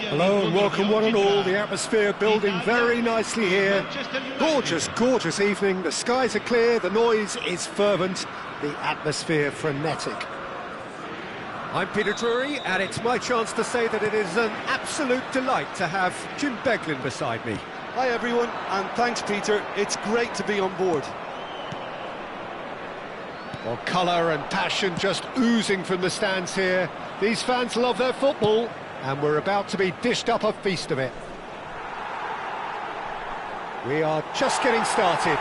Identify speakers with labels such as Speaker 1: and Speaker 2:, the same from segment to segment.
Speaker 1: Hello and welcome one and all. The atmosphere building very nicely here. Gorgeous, gorgeous evening. The skies are clear, the noise is fervent, the atmosphere frenetic. I'm Peter Drury, and it's my chance to say that it is an absolute delight to have Jim Beglin beside me.
Speaker 2: Hi everyone, and thanks Peter. It's great to be on board.
Speaker 1: Well, colour and passion just oozing from the stands here. These fans love their football, and we're about to be dished up a feast of it. We are just getting started.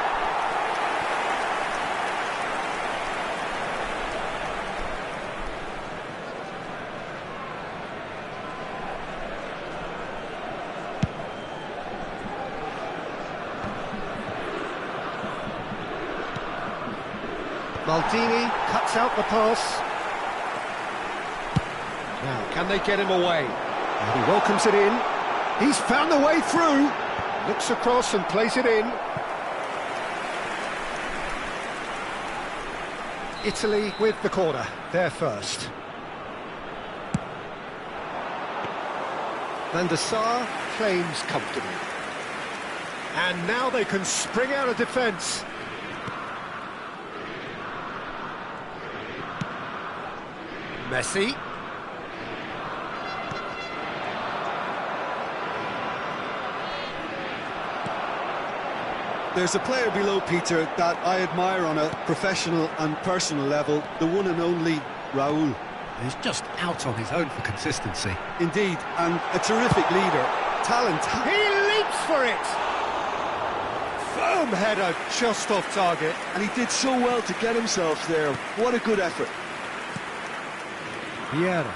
Speaker 1: Maldini cuts out the pass. Now, can they get him away? And he welcomes it in. He's found the way through. Looks across and plays it in. Italy with the corner. They're first. Van der Sar claims comfortably. And now they can spring out of defence. Messi.
Speaker 2: There's a player below Peter that I admire on a professional and personal level, the one and only Raúl.
Speaker 1: He's just out on his own for consistency.
Speaker 2: Indeed, and a terrific leader. Talent.
Speaker 1: He leaps for it! Firm header just off target.
Speaker 2: And he did so well to get himself there. What a good effort.
Speaker 1: Vieira.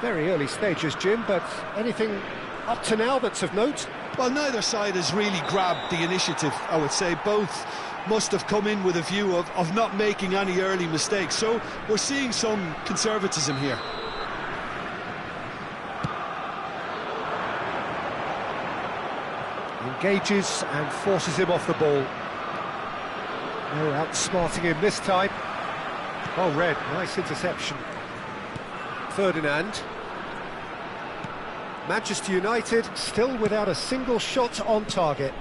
Speaker 1: Very early stages, Jim, but anything up to now that's of note?
Speaker 2: Well, neither side has really grabbed the initiative, I would say. Both must have come in with a view of not making any early mistakes. So we're seeing some conservatism here.
Speaker 1: Engages and forces him off the ball. No outsmarting him this time. Oh, Red, nice interception. Ferdinand. Manchester United still without a single shot on target.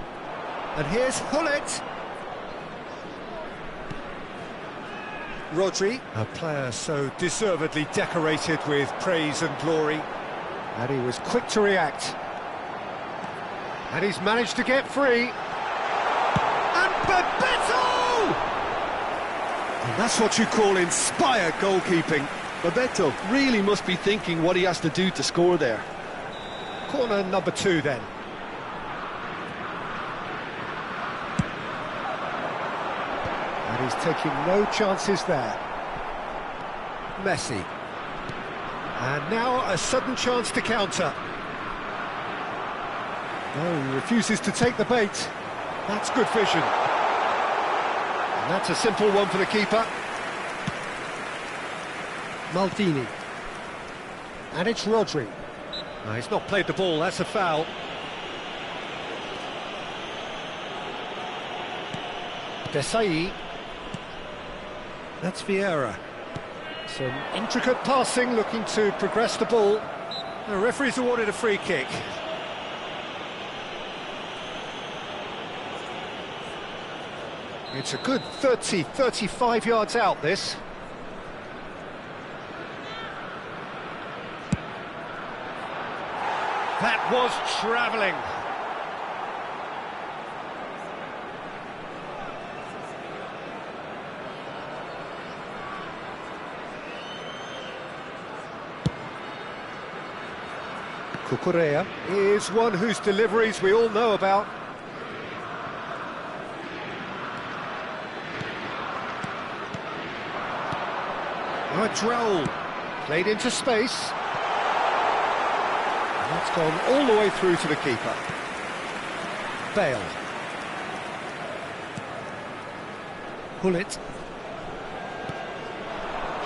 Speaker 1: And here's Hullet. Rodri, a player so deservedly decorated with praise and glory. And he was quick to react. And he's managed to get free. And Bebeto! And that's what you call inspired goalkeeping.
Speaker 2: Bebeto really must be thinking what he has to do to score there.
Speaker 1: Corner number 2 then. And he's taking no chances there. Messi. And now a sudden chance to counter. No, he refuses to take the bait. That's good vision. And that's a simple one for the keeper. Maldini. And it's Rodri. No, he's not played the ball, that's a foul. Desai. That's Vieira. Some intricate passing, looking to progress the ball. The referee's awarded a free kick. It's a good 35 yards out, this. That was travelling. Cucurella is one whose deliveries we all know about. Raul played into space. And that's gone all the way through to the keeper. Bale. Hullet.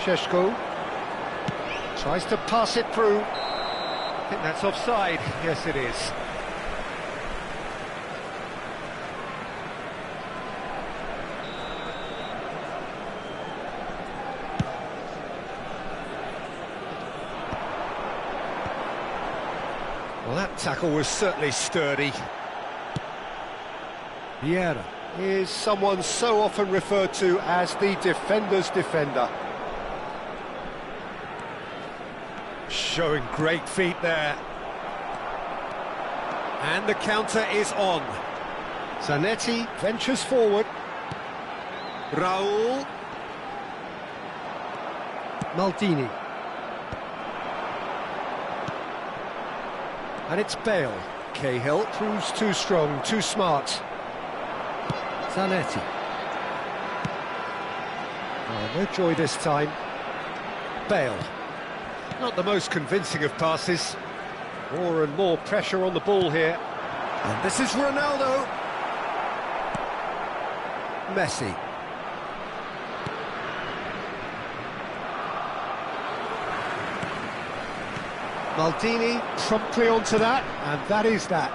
Speaker 1: Šeško tries to pass it through. I think that's offside. Yes, it is. Well, that tackle was certainly sturdy. Vieira is someone so often referred to as the defender's defender. Showing great feet there. And the counter is on. Zanetti ventures forward. Raul. Maldini. And it's Bale. Cahill proves too strong, too smart. Zanetti. Oh, no joy this time. Bale. Not the most convincing of passes. More and more pressure on the ball here. And this is Ronaldo. Messi. Maldini promptly onto that, and that is that.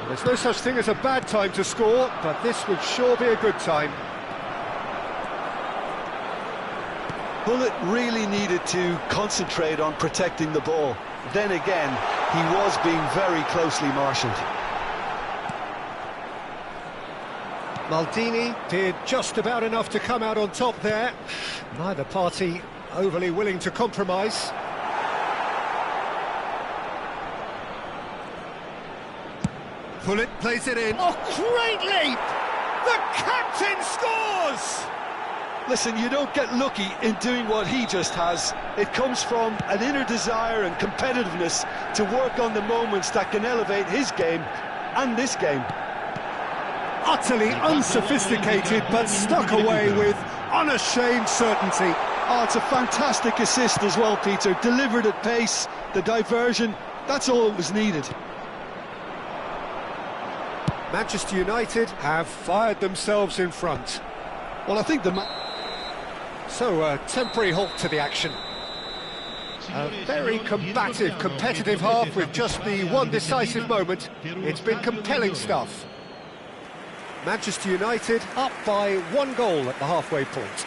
Speaker 1: There's no such thing as a bad time to score, but this would sure be a good time.
Speaker 2: Hullet really needed to concentrate on protecting the ball. Then again, he was being very closely marshalled.
Speaker 1: Maldini did just about enough to come out on top there. Neither party overly willing to compromise. Hullet plays it in. Oh, great leap! The captain scores!
Speaker 2: Listen, you don't get lucky in doing what he just has. It comes from an inner desire and competitiveness to work on the moments that can elevate his game and this game.
Speaker 1: Utterly unsophisticated, but stuck away with unashamed certainty.
Speaker 2: Oh, it's a fantastic assist as well, Peter. Delivered at pace, the diversion, that's all that was needed.
Speaker 1: Manchester United have fired themselves in front.
Speaker 2: Well, I think
Speaker 1: So, a temporary halt to the action. A very combative, competitive half with just the one decisive moment. It's been compelling stuff. Manchester United up by 1 goal at the halfway point.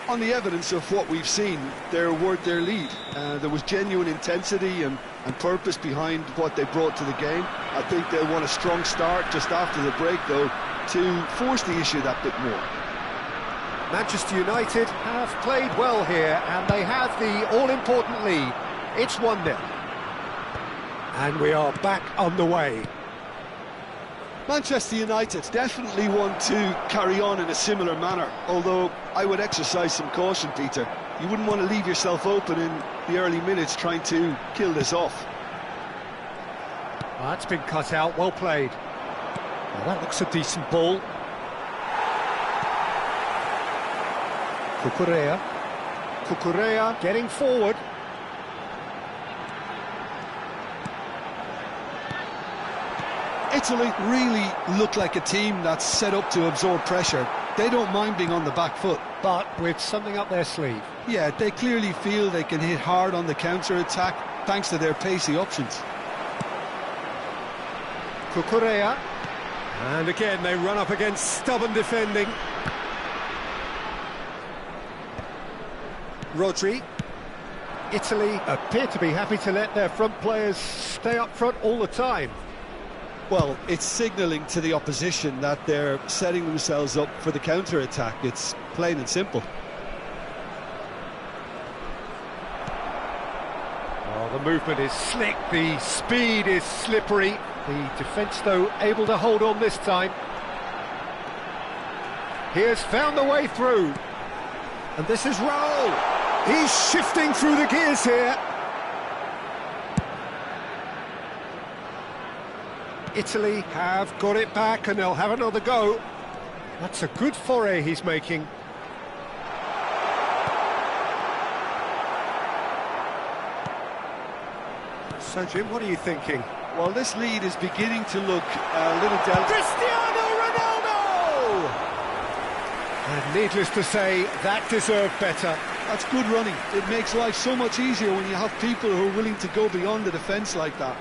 Speaker 2: On the evidence of what we've seen, they're worth their lead. There was genuine intensity and purpose behind what they brought to the game. I think they'll want a strong start just after the break, though, to force the issue that bit more.
Speaker 1: Manchester United have played well here, and they have the all-important lead. It's 1-0. And we are back on the way.
Speaker 2: Manchester United definitely want to carry on in a similar manner, although I would exercise some caution, Peter. You wouldn't want to leave yourself open in the early minutes trying to kill this off.
Speaker 1: Well, that's been cut out, well played. Well, that looks a decent ball. Cucurella. Cucurella getting forward.
Speaker 2: Italy really look like a team that's set up to absorb pressure. They don't mind being on the back foot.
Speaker 1: But with something up their sleeve.
Speaker 2: Yeah, they clearly feel they can hit hard on the counter-attack thanks to their pacey options.
Speaker 1: Cucurella. And again, they run up against stubborn defending. Rodri. Italy appear to be happy to let their front players stay up front all the time.
Speaker 2: Well, it's signalling to the opposition that they're setting themselves up for the counter-attack. It's plain and simple.
Speaker 1: Oh, the movement is slick, the speed is slippery. The defence, though, able to hold on this time. He has found the way through. And this is Raul. He's shifting through the gears here. Italy have got it back and they'll have another go. That's a good foray he's making. So, Jim, what are you thinking?
Speaker 2: Well, this lead is beginning to look a little delicate.
Speaker 1: Cristiano Ronaldo! And needless to say, that deserved better.
Speaker 2: That's good running. It makes life so much easier when you have people who are willing to go beyond the defence like that.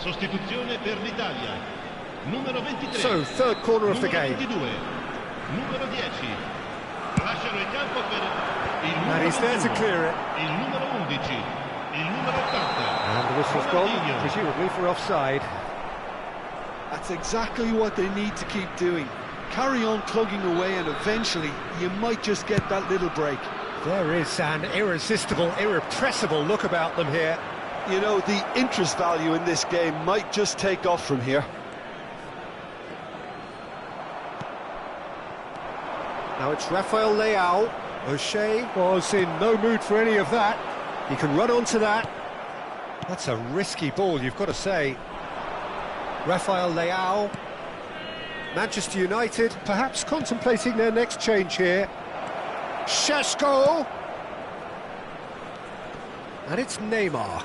Speaker 3: Sostituzione per l'Italia. Numero 23.
Speaker 1: So, third corner of the game.
Speaker 3: 22. Numero 10. Lasciano il campo per il numero
Speaker 1: And he's there to
Speaker 3: 1.
Speaker 1: clear it.
Speaker 3: Il numero 11. Il numero 80.
Speaker 1: And the whistle's gone, presumably for offside.
Speaker 2: That's exactly what they need to keep doing. Carry on plugging away and eventually you might just get that little break.
Speaker 1: There is an irresistible, irrepressible look about them here.
Speaker 2: You know, the interest value in this game might just take off from here.
Speaker 1: Now it's Rafael Leao. O'Shea was in no mood for any of that. He can run onto that. That's a risky ball, you've got to say. Rafael Leao. Manchester United perhaps contemplating their next change here. Šeško. And it's Neymar.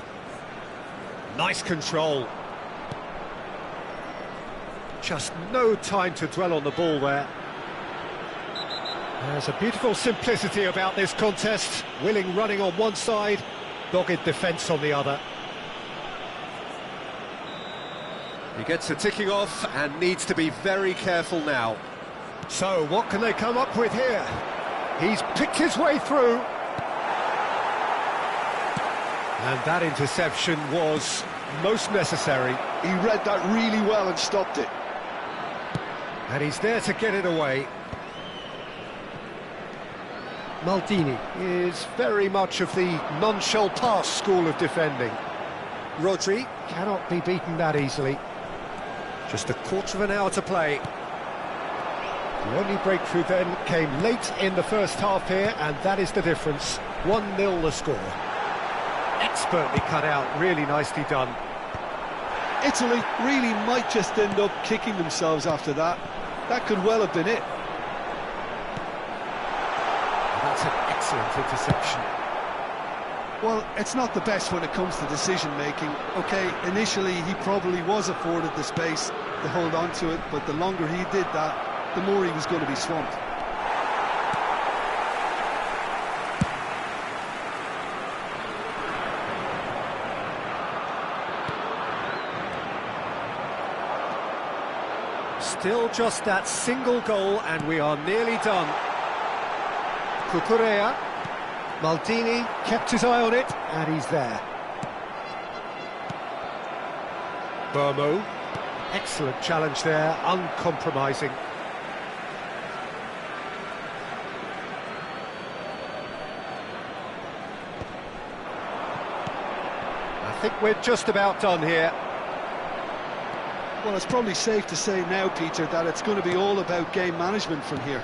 Speaker 1: Nice control. Just no time to dwell on the ball there. There's a beautiful simplicity about this contest. Willing running on one side, dogged defence on the other. He gets the ticking off and needs to be very careful now. So, what can they come up with here? He's picked his way through. And that interception was most necessary.
Speaker 2: He read that really well and stopped it.
Speaker 1: And he's there to get it away. Maldini is very much of the non-shall-pass school of defending. Rodri cannot be beaten that easily. Just a quarter of an hour to play. The only breakthrough then came late in the first half here, and that is the difference. 1-0 the score. Expertly cut out, really nicely done.
Speaker 2: Italy really might just end up kicking themselves after that. That could well have been it.
Speaker 1: That's an excellent interception.
Speaker 2: Well, it's not the best when it comes to decision-making. OK, initially he probably was afforded the space to hold on to it, but the longer he did that, the more he was going to be swamped.
Speaker 1: Still just that single goal and we are nearly done. Cucurella. Maldini kept his eye on it and he's there. Burmo. Excellent challenge there, uncompromising. I think we're just about done here.
Speaker 2: Well, it's probably safe to say now, Peter, that it's going to be all about game management from here.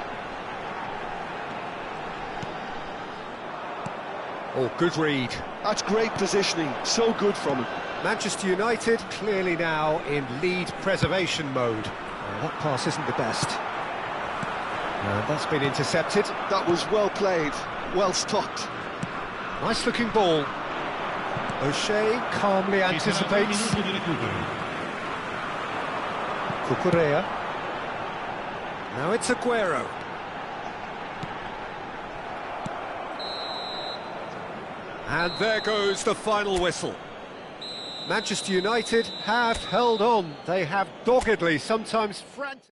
Speaker 1: Oh, good read.
Speaker 2: That's great positioning, so good from him.
Speaker 1: Manchester United clearly now in lead preservation mode. That pass isn't the best. That's been intercepted.
Speaker 2: That was well played, well stopped.
Speaker 1: Nice looking ball. O'Shea calmly anticipates. Cucurella. Now it's Aguero. And there goes the final whistle. Manchester United have held on. They have doggedly, sometimes frantically.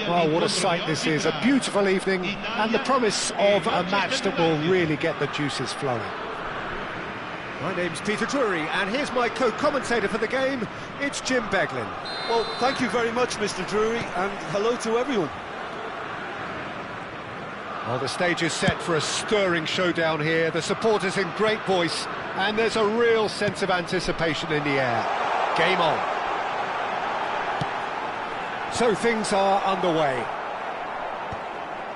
Speaker 1: Well, what a sight this is, a beautiful evening and the promise of a match that will really get the juices flowing. My name's Peter Drury and here's my co-commentator for the game, it's Jim Beglin.
Speaker 2: Well, thank you very much, Mr. Drury, and hello to everyone.
Speaker 1: Well, the stage is set for a stirring showdown here, the supporters in great voice, and there's a real sense of anticipation in the air. Game on. So things are underway.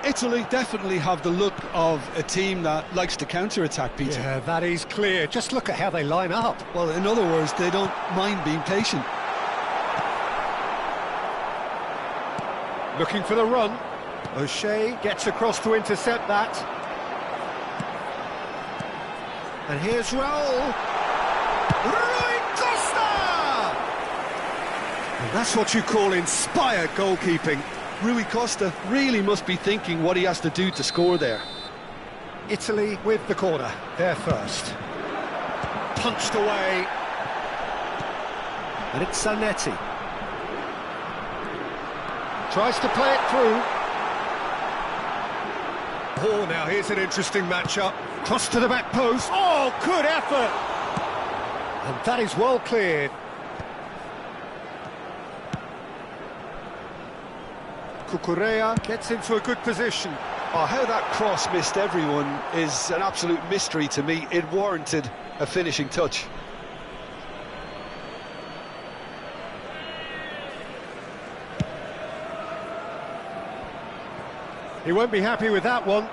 Speaker 2: Italy definitely have the look of a team that likes to counter-attack, Peter.
Speaker 1: Yeah, that is clear. Just look at how they line up.
Speaker 2: Well, in other words, they don't mind being patient.
Speaker 1: Looking for the run. O'Shea gets across to intercept that. And here's Raul. That's what you call inspired goalkeeping.
Speaker 2: Rui Costa really must be thinking what he has to do to score there.
Speaker 1: Italy with the corner, they're first. Punched away. And it's Zanetti. Tries to play it through. Oh, now here's an interesting matchup. Cross to the back post. Oh, good effort! And that is well cleared. Cucurella gets into a good position.
Speaker 2: Oh, how that cross missed everyone is an absolute mystery to me. It warranted a finishing touch.
Speaker 1: He won't be happy with that one.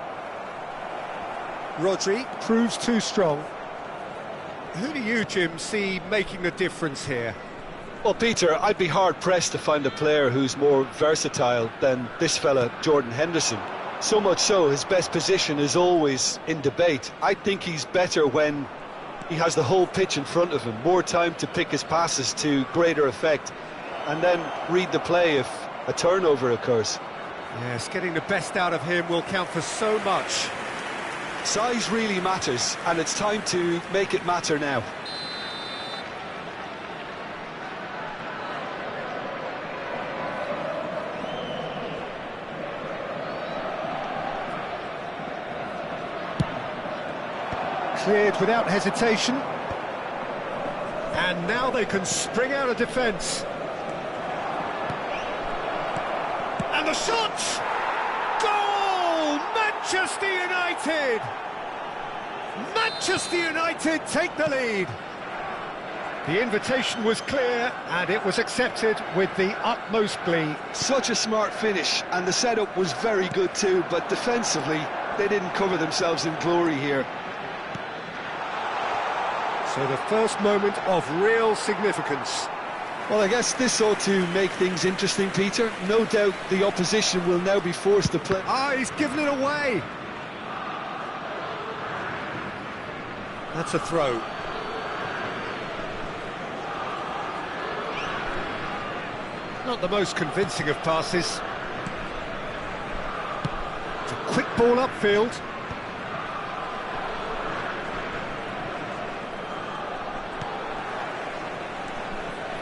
Speaker 1: Rodri proves too strong. Who do you, Jim, see making the difference here?
Speaker 2: Well, Peter, I'd be hard-pressed to find a player who's more versatile than this fella, Jordan Henderson. So much so, his best position is always in debate. I think he's better when he has the whole pitch in front of him, more time to pick his passes to greater effect, and then read the play if a turnover occurs.
Speaker 1: Yes, getting the best out of him will count for so much.
Speaker 2: Size really matters, and it's time to make it matter now.
Speaker 1: Cleared without hesitation. And now they can spring out of defence. And the shot! Goal! Manchester United! Manchester United take the lead. The invitation was clear and it was accepted with the utmost glee.
Speaker 2: Such a smart finish, and the setup was very good too, but defensively they didn't cover themselves in glory here.
Speaker 1: So the first moment of real significance.
Speaker 2: Well, I guess this ought to make things interesting, Peter. No doubt the opposition will now be forced to play.
Speaker 1: Ah, he's given it away. That's a throw. Not the most convincing of passes. It's a quick ball upfield.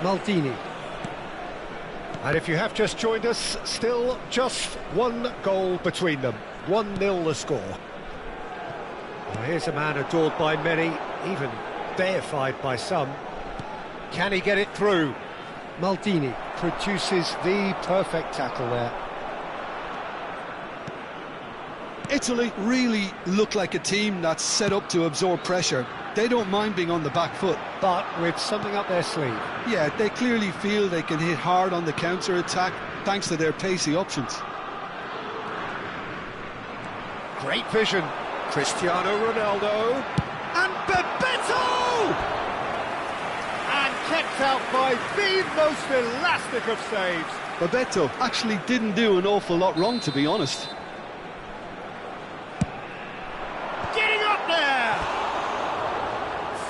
Speaker 1: Maldini. And if you have just joined us, still just one goal between them. 1-0 the score. Well, here's a man adored by many, even deified by some. Can he get it through? Maldini produces the perfect tackle there.
Speaker 2: Italy really look like a team that's set up to absorb pressure. They don't mind being on the back foot.
Speaker 1: But with something up their sleeve.
Speaker 2: Yeah, they clearly feel they can hit hard on the counter-attack thanks to their pacey options.
Speaker 1: Great vision. Cristiano Ronaldo. And Bebeto! And kept out by the most elastic of saves.
Speaker 2: Bebeto actually didn't do an awful lot wrong, to be honest.
Speaker 1: Getting up there!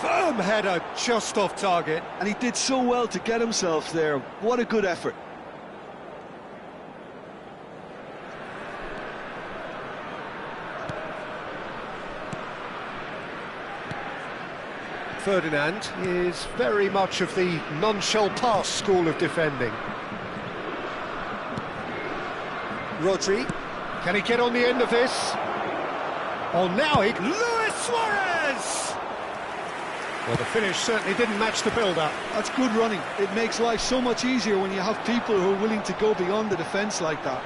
Speaker 1: Firm header just off target.
Speaker 2: And he did so well to get himself there. What a good effort.
Speaker 1: Ferdinand is very much of the none-shall-pass school of defending. Rodri, can he get on the end of this? Oh, now he... Luis Suarez! Well, the finish certainly didn't match the build-up.
Speaker 2: That's good running. It makes life so much easier when you have people who are willing to go beyond the defence like that.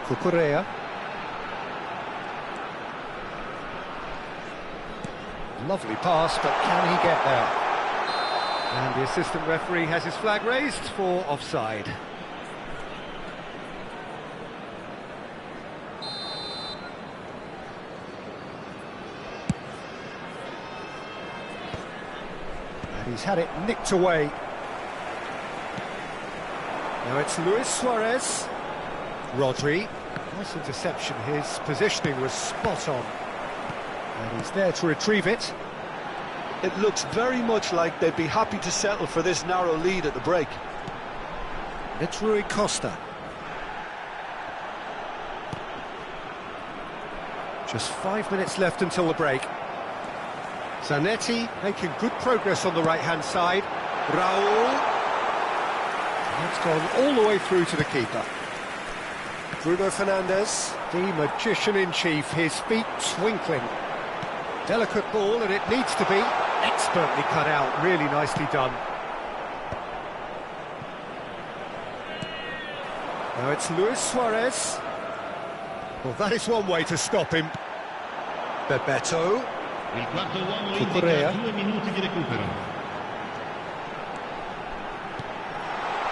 Speaker 1: Cucurella. Lovely pass, but can he get there? And the assistant referee has his flag raised for offside. And he's had it nicked away. Now it's Luis Suarez. Rodri. Nice interception. His positioning was spot on. And he's there to retrieve it.
Speaker 2: It looks very much like they'd be happy to settle for this narrow lead at the break.
Speaker 1: It's Rui Costa. Just 5 minutes left until the break. Zanetti making good progress on the right-hand side. Raul. That's gone all the way through to the keeper. Bruno Fernandes, the magician-in-chief, his feet twinkling. Delicate ball, and it needs to be expertly cut out. Really nicely done. Now it's Luis Suarez. Well, that is one way to stop him. Bebeto.
Speaker 3: Il quarto uomo
Speaker 1: Cucurella.
Speaker 3: indica 2 minuti di recupero.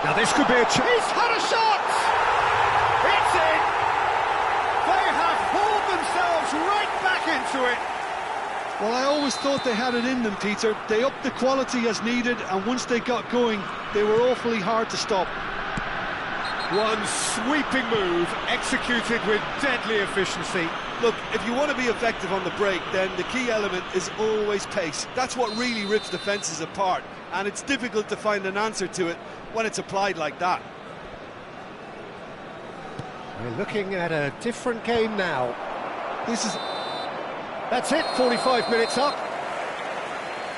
Speaker 1: Now this could be a chance. He's had a shot! It's in! They have hauled themselves right back into it.
Speaker 2: Well, I always thought they had it in them, Peter. They upped the quality as needed, and once they got going, they were awfully hard to stop.
Speaker 1: One sweeping move, executed with deadly efficiency.
Speaker 2: Look, if you want to be effective on the break, then the key element is always pace. That's what really rips defences apart, and it's difficult to find an answer to it when it's applied like that.
Speaker 1: We're looking at a different game now.
Speaker 2: This is...
Speaker 1: That's it, 45 minutes up.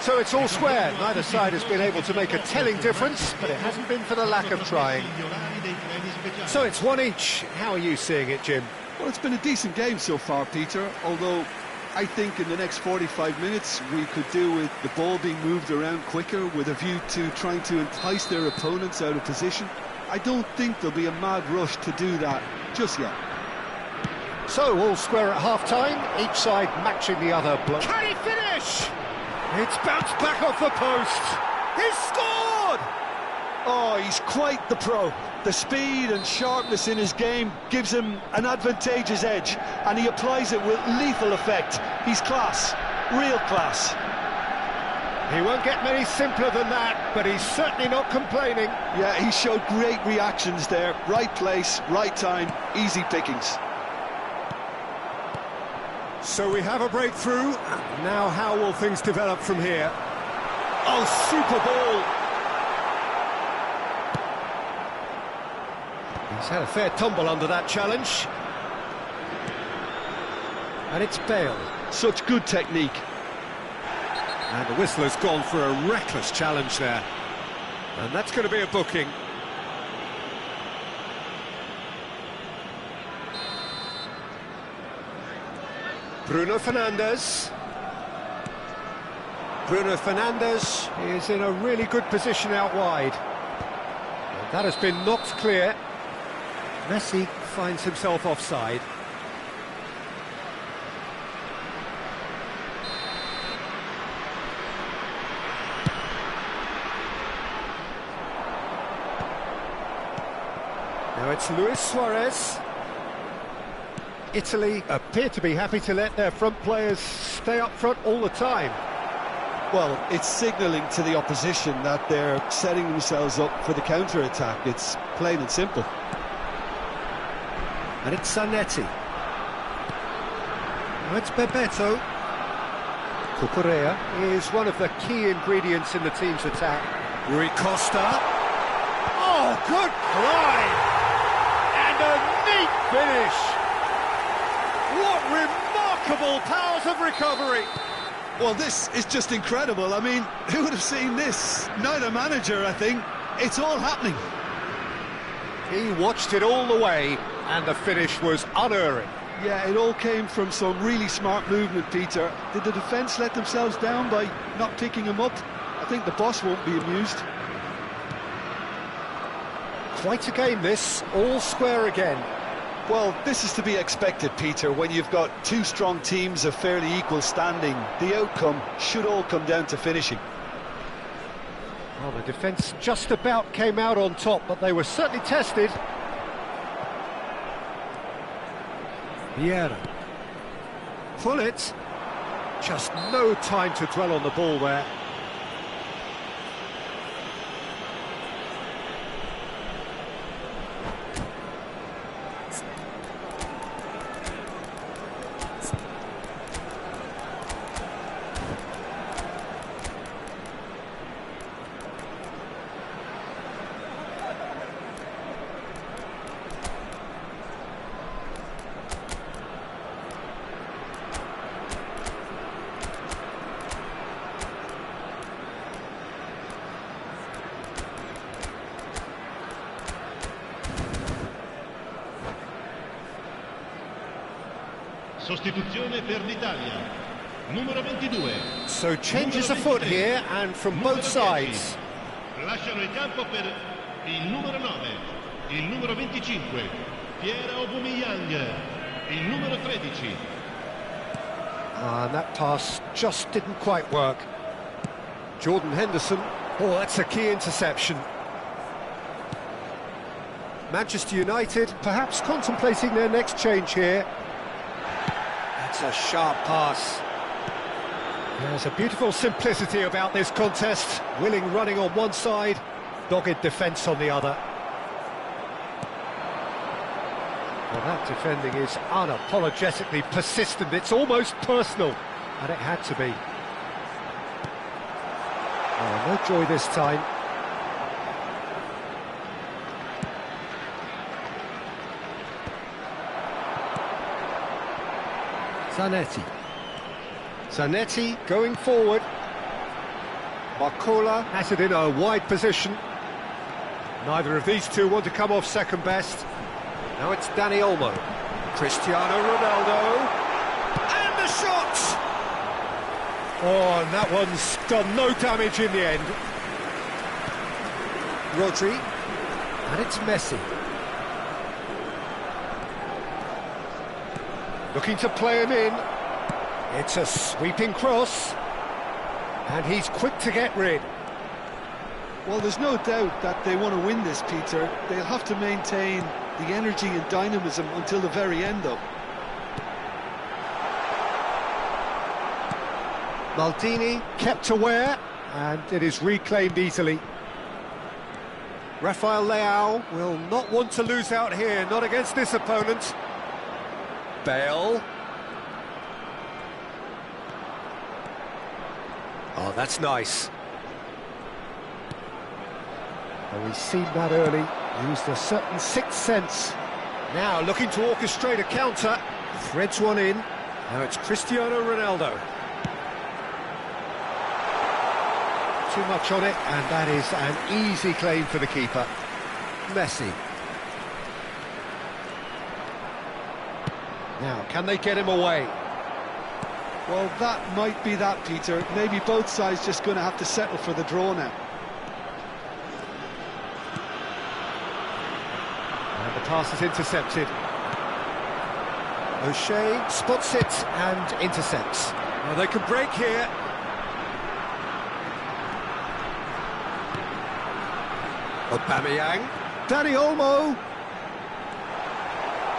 Speaker 1: So it's all square. Neither side has been able to make a telling difference, but it hasn't been for the lack of trying. So it's one each. How are you seeing it, Jim?
Speaker 2: Well, it's been a decent game so far, Peter, although I think in the next 45 minutes we could do with the ball being moved around quicker with a view to trying to entice their opponents out of position. I don't think there'll be a mad rush to do that just yet.
Speaker 1: So, all square at half-time, each side matching the other blow. Can he finish? It's bounced back off the post. He's scored!
Speaker 2: Oh, he's quite the pro. The speed and sharpness in his game gives him an advantageous edge, and he applies it with lethal effect. He's class, real class.
Speaker 1: He won't get many simpler than that, but he's certainly not complaining.
Speaker 2: Yeah, he showed great reactions there. Right place, right time, easy pickings.
Speaker 1: So we have a breakthrough. Now how will things develop from here? Oh, super ball! He's had a fair tumble under that challenge. And it's Bale.
Speaker 2: Such good technique.
Speaker 1: And the whistler's gone for a reckless challenge there. And that's going to be a booking. Bruno Fernandes. Bruno Fernandes is in a really good position out wide. And that has been knocked clear. Messi finds himself offside. Now it's Luis Suarez. Italy appear to be happy to let their front players stay up front all the time.
Speaker 2: Well, it's signalling to the opposition that they're setting themselves up for the counter-attack. It's plain and simple.
Speaker 1: And it's Zanetti. Now it's Bebeto. Cucurella is one of the key ingredients in the team's attack. Rui Costa. Oh, good glide! And a neat finish! What remarkable powers of recovery!
Speaker 2: Well, this is just incredible. I mean, who would have seen this? Neither manager, I think. It's all happening.
Speaker 1: He watched it all the way, and the finish was unerring.
Speaker 2: Yeah, it all came from some really smart movement, Peter. Did the defence let themselves down by not picking him up? I think the boss won't be amused.
Speaker 1: Quite a game, this. All square again.
Speaker 2: Well, this is to be expected, Peter, when you've got two strong teams of fairly equal standing. The outcome should all come down to finishing.
Speaker 1: Well, the defence just about came out on top, but they were certainly tested. Vieira. Pull it. Just no time to dwell on the ball there.
Speaker 3: Sostituzione per l'Italia. Numero 22.
Speaker 1: So changes afoot here, and from both sides.
Speaker 3: Lasciano il campo per il numero 9, il numero 25, Pierre Aubameyang, il numero 13.
Speaker 1: And that pass just didn't quite work. Jordan Henderson. Oh, that's a key interception. Manchester United perhaps contemplating their next change here. That's a sharp pass. There's a beautiful simplicity about this contest. Willing running on one side, dogged defence on the other. Well, that defending is unapologetically persistent. It's almost personal, and it had to be. Oh, no joy this time. Zanetti. Zanetti going forward. Barcola has it in a wide position. Neither of these two want to come off second best. Now it's Dani Olmo. Cristiano Ronaldo. And the shot! Oh, and that one's done no damage in the end. Rodri. And it's Messi. Looking to play him in. It's a sweeping cross. And he's quick to get rid.
Speaker 2: Well, there's no doubt that they want to win this, Peter. They'll have to maintain the energy and dynamism until the very end, though.
Speaker 1: Maldini kept aware, and it is reclaimed easily. Rafael Leao will not want to lose out here, not against this opponent. Bale. Oh, that's nice. Oh, we've seen that early. Used a certain sixth sense. Now looking to orchestrate a counter. Threads one in. Now it's Cristiano Ronaldo. Too much on it, and that is an easy claim for the keeper. Messi. Now, can they get him away?
Speaker 2: Well, that might be that, Peter. Maybe both sides just going to have to settle for the draw now.
Speaker 1: And the pass is intercepted. O'Shea spots it and intercepts. Well, they can break here. Aubameyang. Dani Olmo.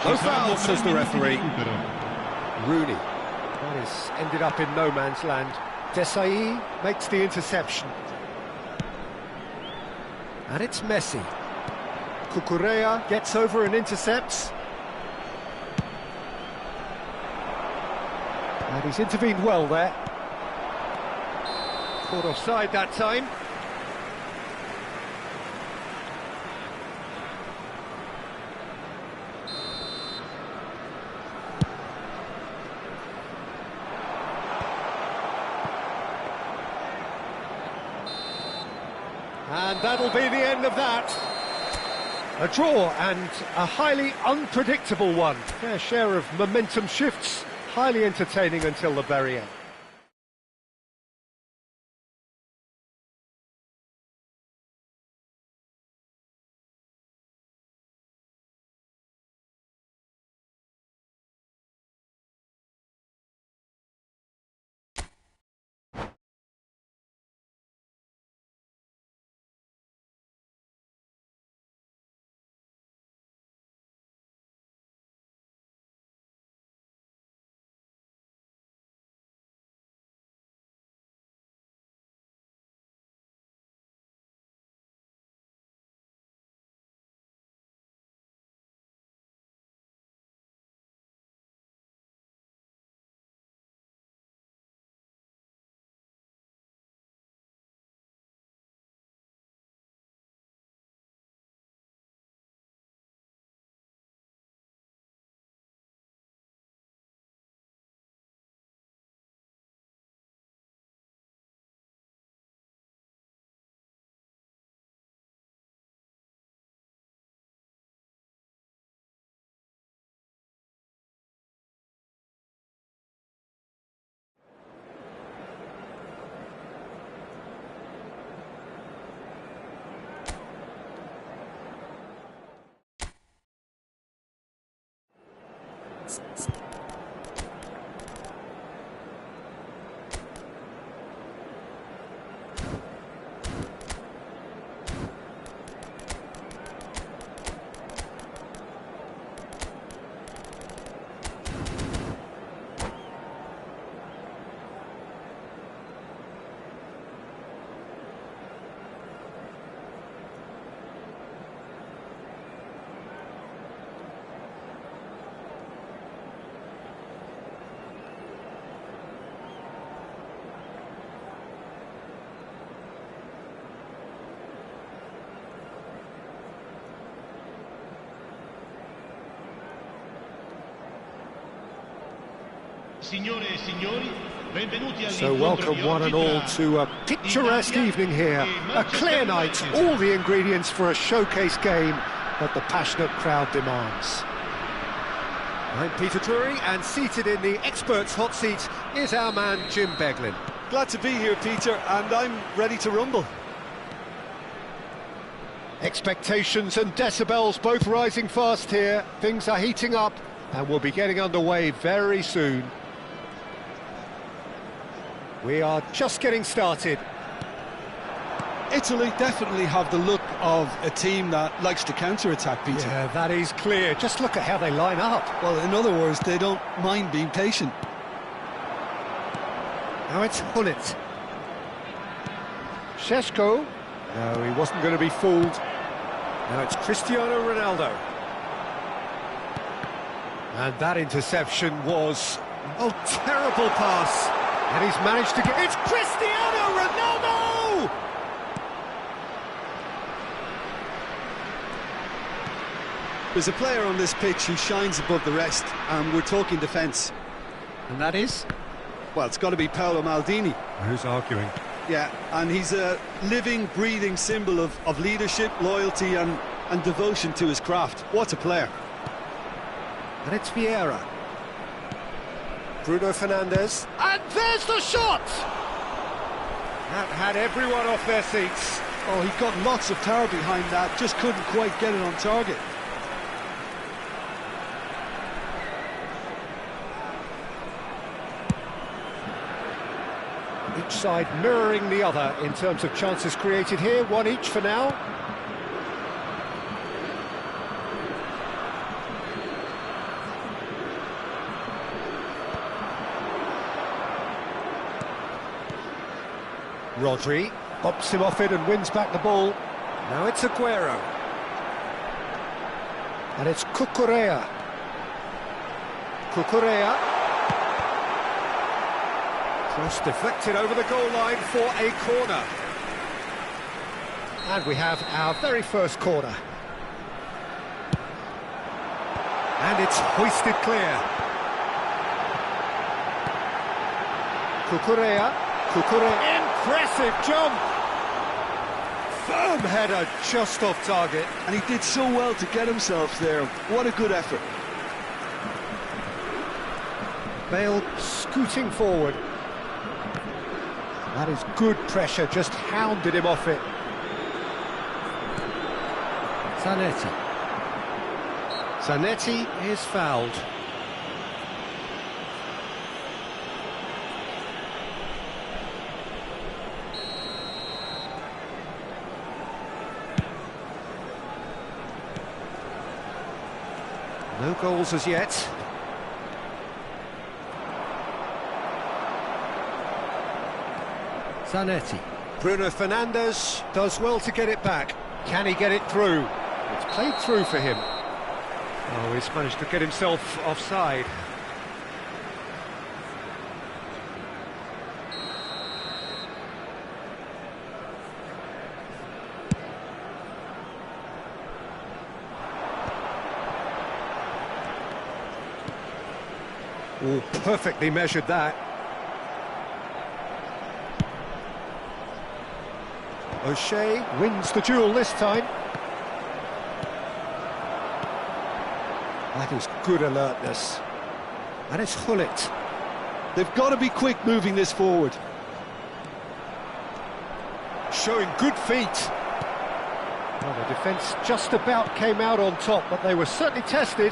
Speaker 1: No foul, says the referee. Rooney. That is ended up in no man's land. Desai makes the interception. And it's Messi. Cucurella gets over and intercepts. And he's intervened well there. Caught offside that time. And that'll be the end of that. A draw, and a highly unpredictable one. Fair share of momentum shifts, highly entertaining until the very end.
Speaker 3: Signore e signori, benvenuti
Speaker 1: So welcome one and all to a picturesque evening here, a clear night, all the ingredients for a showcase game that the passionate crowd demands. I'm Peter Drury, and seated in the experts' hot seat is our man Jim Beglin.
Speaker 2: Glad to be here, Peter, and I'm ready to rumble.
Speaker 1: Expectations and decibels both rising fast here. Things are heating up and we'll be getting underway very soon. We are just getting started.
Speaker 2: Italy definitely have the look of a team that likes to counter-attack, Peter.
Speaker 1: Yeah, that is clear. Just look at how they line up.
Speaker 2: Well, in other words, they don't mind being patient.
Speaker 1: Now it's Hullet. Šeško. No, he wasn't going to be fooled. Now it's Cristiano Ronaldo. And that interception was... oh, terrible pass. And he's managed to get... it's Cristiano Ronaldo!
Speaker 2: There's a player on this pitch who shines above the rest, and we're talking defence.
Speaker 1: And that is?
Speaker 2: Well, it's got to be Paolo Maldini.
Speaker 1: Who's arguing?
Speaker 2: Yeah, and he's a living, breathing symbol of leadership, loyalty and devotion to his craft. What a player.
Speaker 1: And it's Vieira. Bruno Fernandes. And there's the shot! That had everyone off their seats.
Speaker 2: Oh, he got lots of power behind that, just couldn't quite get it on target.
Speaker 1: Each side mirroring the other in terms of chances created here, one each for now. Rodri bops him off it and wins back the ball. Now it's Aguero. And it's Cucurella. Cucurella. Cross deflected over the goal line for a corner. And we have our very first corner. And it's hoisted clear. Cucurella. Impressive jump! Firm header just off target.
Speaker 2: And he did so well to get himself there. What a good effort.
Speaker 1: Bale scooting forward. That is good pressure, just hounded him off it. Zanetti. Zanetti is fouled. No goals as yet. Zanetti. Bruno Fernandes does well to get it back. Can he get it through? It's played through for him. Oh, he's managed to get himself offside. Oh, perfectly measured that. O'Shea wins the duel this time. That is good alertness. And it's Hullet.
Speaker 2: They've got to be quick moving this forward.
Speaker 1: Showing good feet. Well, the defence just about came out on top, but they were certainly tested.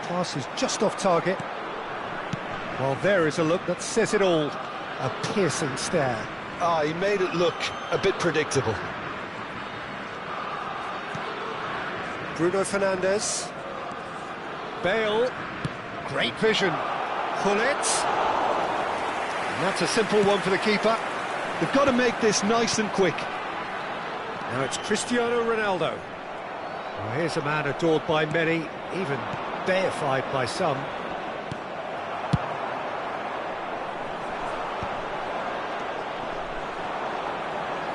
Speaker 1: Pass is just off target. Well, there is a look that says it all. A piercing stare.
Speaker 2: Ah, he made it look a bit predictable.
Speaker 1: Bruno Fernandes. Bale. Great vision. Hullet. And that's a simple one for the keeper.
Speaker 2: They've got to make this nice and quick.
Speaker 1: Now it's Cristiano Ronaldo. Well, here's a man adored by many, even deified by some.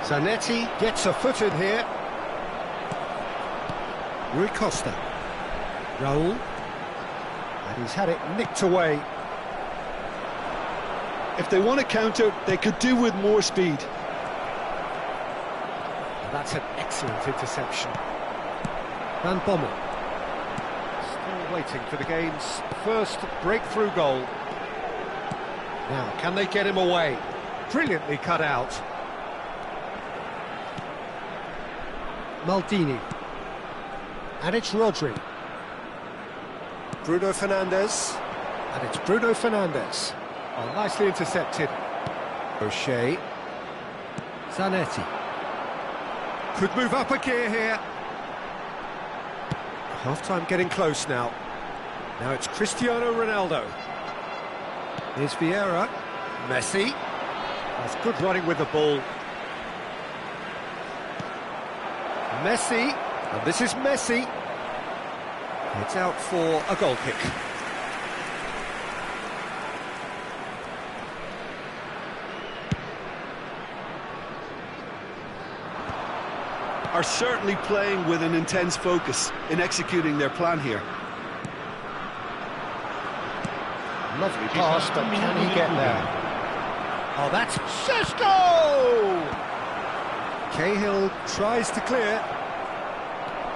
Speaker 1: Zanetti gets a foot in here. Rui Costa. Raul. And he's had it nicked away.
Speaker 2: If they want to counter, they could do with more speed.
Speaker 1: That's an excellent interception. Van Bommel. Still waiting for the game's first breakthrough goal. Now, can they get him away? Brilliantly cut out. Maldini. And it's Rodri. Bruno Fernandes. And it's Bruno Fernandes. Oh, nicely intercepted. O'Shea. Zanetti. Could move up a gear here. Half-time getting close now. Now it's Cristiano Ronaldo. Here's Vieira. Messi. That's good running with the ball. Messi. And this is Messi. It's out for a goal kick.
Speaker 2: Are certainly playing with an intense focus in executing their plan here.
Speaker 1: Lovely pass, but can he get there? Oh, that's Sesko! Cahill tries to clear.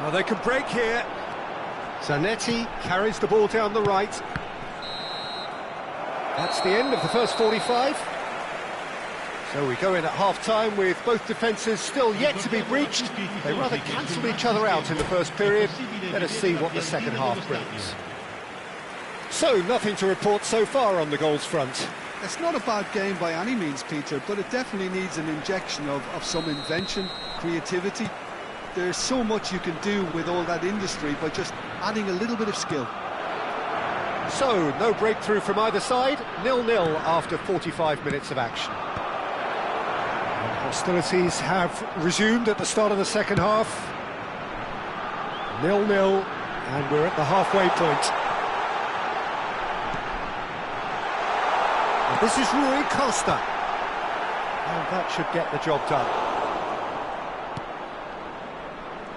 Speaker 1: Oh, they can break here. Zanetti carries the ball down the right. That's the end of the first 45. So we go in at half-time with both defences still yet to be breached. They rather cancelled each other out in the first period. Let us see what the second half brings. So, nothing to report so far on the goals front.
Speaker 2: It's not a bad game by any means, Peter, but it definitely needs an injection of some invention, creativity. There's so much you can do with all that industry by just adding a little bit of skill.
Speaker 1: So, no breakthrough from either side, 0-0 after 45 minutes of action. Hostilities have resumed at the start of the second half. 0-0, and we're at the halfway point. And this is Rui Costa. And that should get the job done.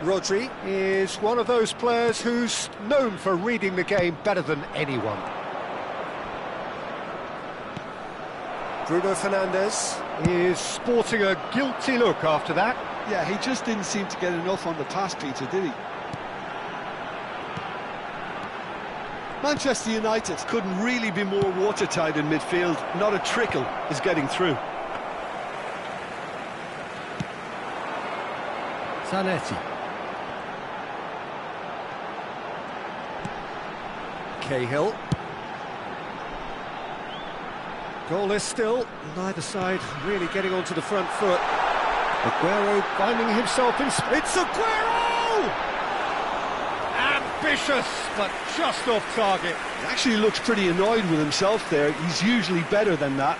Speaker 1: Rodri is one of those players who's known for reading the game better than anyone. Bruno Fernandes is sporting a guilty look after that.
Speaker 2: Yeah, he just didn't seem to get enough on the pass, Peter, did he? Manchester United couldn't really be more watertight in midfield. Not a trickle is getting through.
Speaker 1: Zanetti. Cahill. Goalless still, neither side really getting onto the front foot. Aguero finding himself in... It's Aguero! Ambitious, but just off target.
Speaker 2: He actually looks pretty annoyed with himself there. He's usually better than that.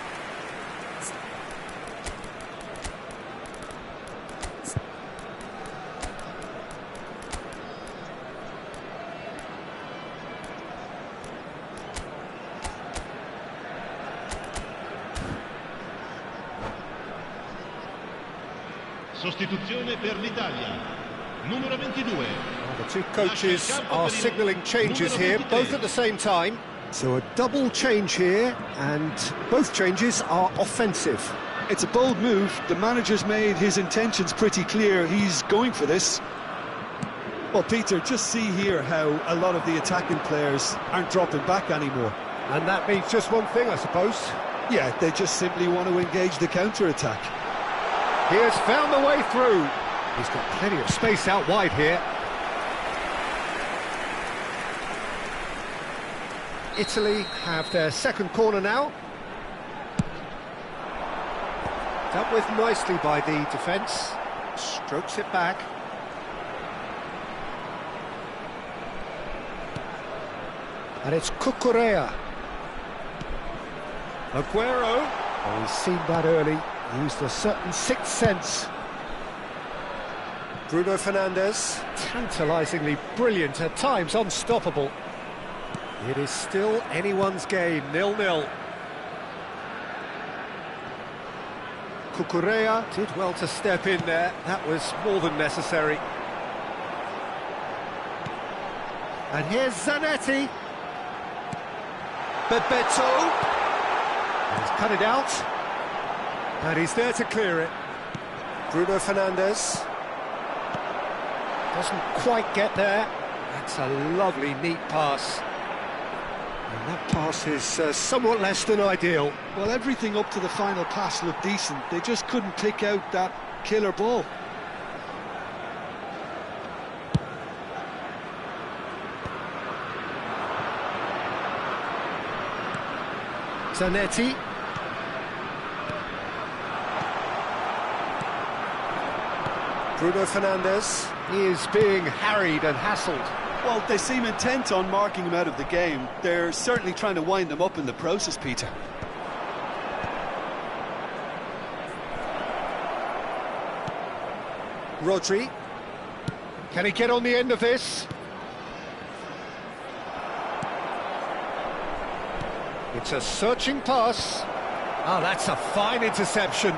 Speaker 3: Sostituzione per l'Italia. Numero 22.
Speaker 1: Well, the two coaches are signalling changes here, both at the same time. So a double change here, and both changes are offensive.
Speaker 2: It's a bold move. The manager's made his intentions pretty clear. He's going for this. Well, Peter, just see here how a lot of the attacking players aren't dropping back anymore.
Speaker 1: And that means just one thing, I suppose.
Speaker 2: Yeah, they just simply want to engage the counter-attack.
Speaker 1: He has found the way through. He's got plenty of space out wide here. Italy have their second corner now. Dealt with nicely by the defence. Strokes it back. And it's Cucurella. Aguero. Oh, he's seen that early. Used a certain sixth sense. Bruno Fernandes, tantalisingly brilliant, at times unstoppable. It is still anyone's game, 0-0. Cucurella did well to step in there, that was more than necessary. And here's Zanetti.
Speaker 2: Bebeto.
Speaker 1: He's cut it out, and he's there to clear it. Bruno Fernandes. Doesn't quite get there. That's a lovely, neat pass. And that pass is somewhat less than ideal.
Speaker 2: Well, everything up to the final pass looked decent. They just couldn't pick out that killer ball.
Speaker 1: Zanetti. Bruno Fernandes is being harried and hassled.
Speaker 2: Well, they seem intent on marking him out of the game. They're certainly trying to wind him up in the process, Peter.
Speaker 1: Rodri. Can he get on the end of this? It's a searching pass. Oh, that's a fine interception.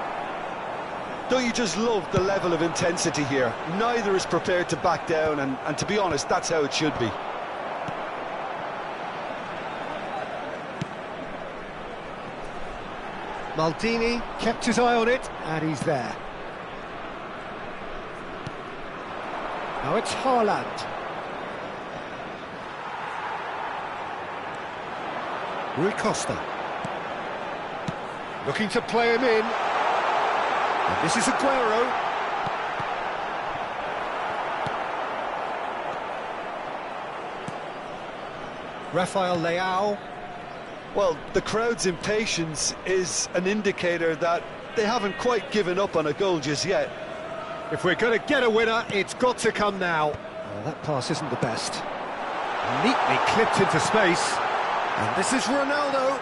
Speaker 2: Don't you just love the level of intensity here? Neither is prepared to back down, and to be honest, that's how it should be.
Speaker 1: Maldini kept his eye on it, and he's there. Now it's Haaland. Rui Costa. Looking to play him in. And this is Aguero. Rafael Leao.
Speaker 2: Well, the crowd's impatience is an indicator that they haven't quite given up on a goal just yet.
Speaker 1: If we're going to get a winner, it's got to come now. Well, that pass isn't the best. Neatly clipped into space. And this is Ronaldo.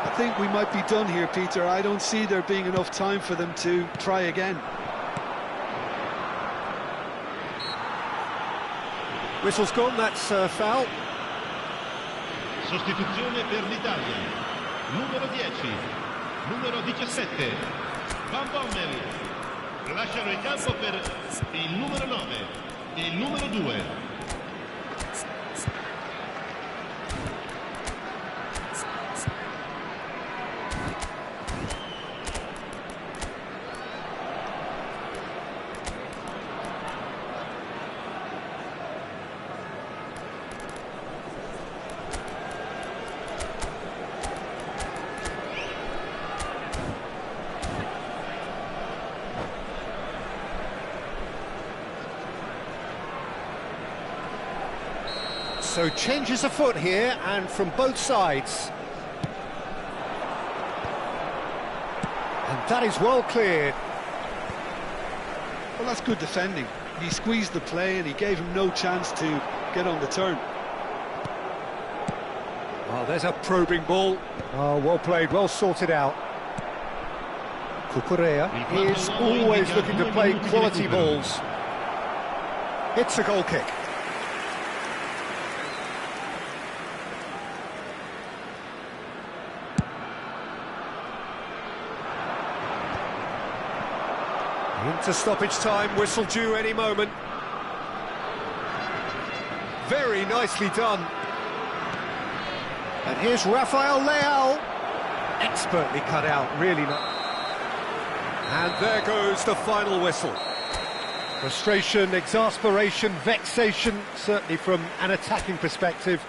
Speaker 2: I think we might be done here, Peter. I don't see there being enough time for them to try again.
Speaker 1: Whistle's gone, that's foul.
Speaker 3: Sostituzione per l'Italia. Numero 10, numero 17, Van Bommel. Lasciano il campo per il numero 9, il numero 2.
Speaker 1: So changes afoot here, and from both sides. And that is well cleared.
Speaker 2: Well, that's good defending. He squeezed the play and he gave him no chance to get on the turn.
Speaker 1: Oh, there's a probing ball. Oh, well played, well sorted out. Cucurella is always looking to play quality balls. It's a goal kick. Into stoppage time, whistle due any moment. Very nicely done. And here's Rafael Leao. Expertly cut out, really nice. And there goes the final whistle. Frustration, exasperation, vexation, certainly from an attacking perspective.